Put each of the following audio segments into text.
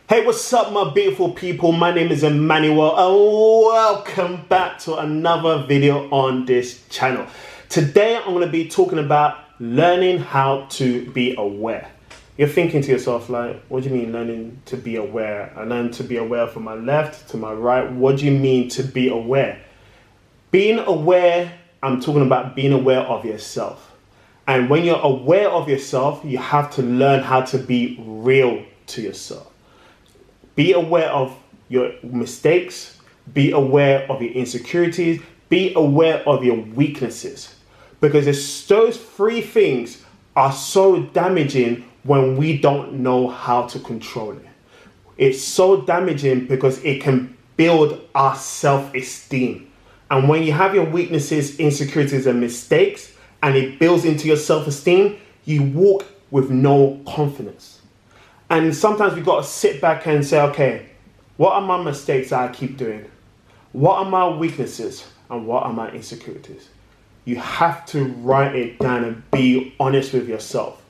Hey, what's up, my beautiful people? My name is Emmanuel and welcome back to another video on this channel. Today I'm going to be talking about learning how to be aware. You're thinking to yourself, like, what do you mean learning to be aware? I learn to be aware from my left to my right. What do you mean to be aware? Being aware, I'm talking about being aware of yourself. And when you're aware of yourself, you have to learn how to be real to yourself. Be aware of your mistakes, be aware of your insecurities, be aware of your weaknesses. Because those three things are so damaging when we don't know how to control it. It's so damaging because it can build our self-esteem. And when you have your weaknesses, insecurities, and mistakes, and it builds into your self-esteem, you walk with no confidence. And sometimes we've got to sit back and say, okay, what are my mistakes that I keep doing? What are my weaknesses? And what are my insecurities? You have to write it down and be honest with yourself.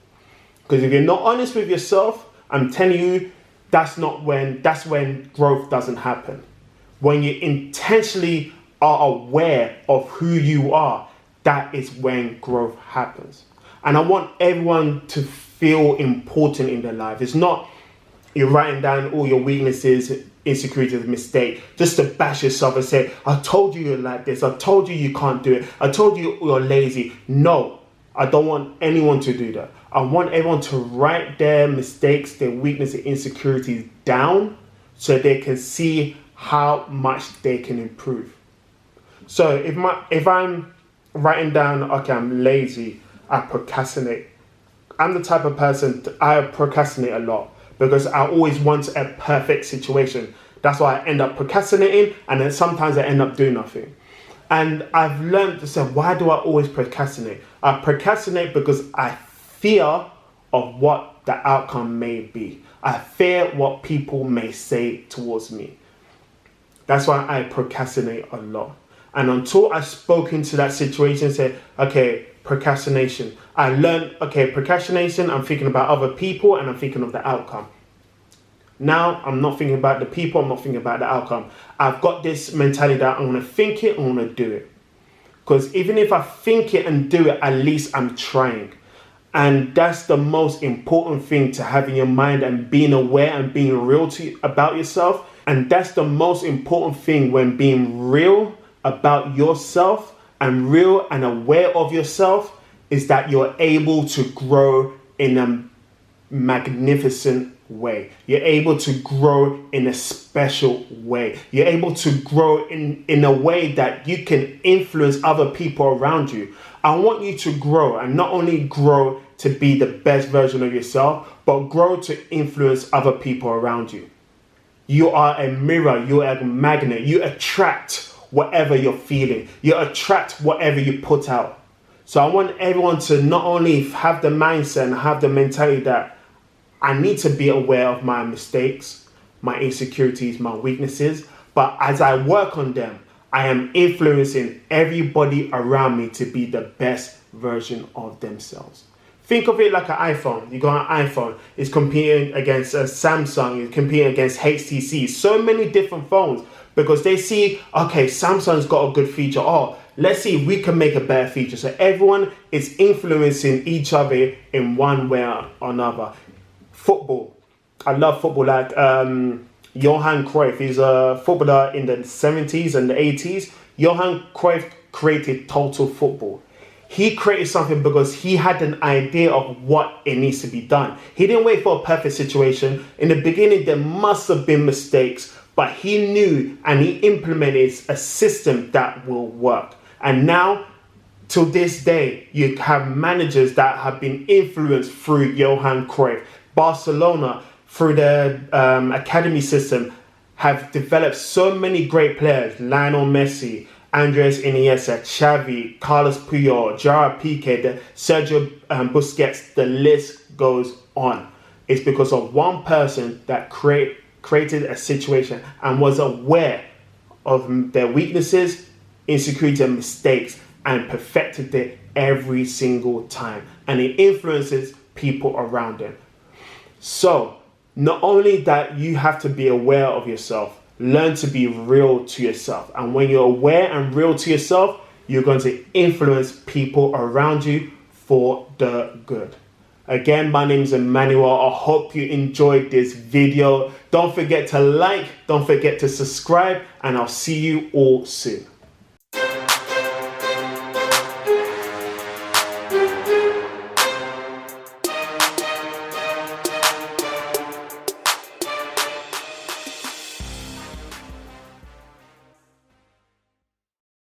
Because if you're not honest with yourself, I'm telling you, that's when growth doesn't happen. When you intentionally are aware of who you are, that is when growth happens. And I want everyone to feel important in their life. It's not you're writing down all your weaknesses, insecurities, mistakes, just to bash yourself and say, I told you you're like this. I told you you can't do it. I told you you're lazy. No, I don't want anyone to do that. I want everyone to write their mistakes, their weaknesses, insecurities down so they can see how much they can improve. So if I'm writing down, okay, I'm lazy, I procrastinate. I'm the type of person, I procrastinate a lot because I always want a perfect situation. That's why I end up procrastinating, and then sometimes I end up doing nothing. And I've learned to say, why do I always procrastinate? I procrastinate because I fear of what the outcome may be. I fear what people may say towards me. That's why I procrastinate a lot. And until I spoke into that situation and said, okay, procrastination. I learned, okay, procrastination, I'm thinking about other people and I'm thinking of the outcome. Now, I'm not thinking about the people, I'm not thinking about the outcome. I've got this mentality that I'm going to think it, I'm going to do it. Because even if I think it and do it, at least I'm trying. And that's the most important thing to have in your mind, and being aware and being real about yourself. And that's the most important thing when being real about yourself and real and aware of yourself is that you're able to grow in a magnificent way. You're able to grow in a special way. You're able to grow in a way that you can influence other people around you. I want you to grow, and not only grow to be the best version of yourself, but grow to influence other people around you. You are a mirror, you're a magnet, you attract whatever you're feeling. You attract whatever you put out. So I want everyone to not only have the mindset and have the mentality that I need to be aware of my mistakes, my insecurities, my weaknesses, but as I work on them, I am influencing everybody around me to be the best version of themselves. Think of it like an iPhone. You got an iPhone, it's competing against a Samsung, it's competing against HTC, so many different phones. Because they see, okay, Samsung's got a good feature. Oh, let's see if we can make a better feature. So everyone is influencing each other in one way or another. Football. I love football. Like Johan Cruyff, he's a footballer in the 70s and the 80s. Johan Cruyff created total football. He created something because he had an idea of what it needs to be done. He didn't wait for a perfect situation. In the beginning, there must have been mistakes. But he knew and he implemented a system that will work. And now, till this day, you have managers that have been influenced through Johan Cruyff. Barcelona, through the academy system, have developed so many great players. Lionel Messi, Andres Iniesta, Xavi, Carlos Puyol, Gerard Piqué, Sergio Busquets, the list goes on. It's because of one person that created a situation and was aware of their weaknesses, insecurity, and mistakes, and perfected it every single time. And it influences people around them. So not only that, you have to be aware of yourself. Learn to be real to yourself. And when you're aware and real to yourself, you're going to influence people around you for the good. Again, my name is Emmanuel. I hope you enjoyed this video. Don't forget to like, don't forget to subscribe, and I'll see you all soon.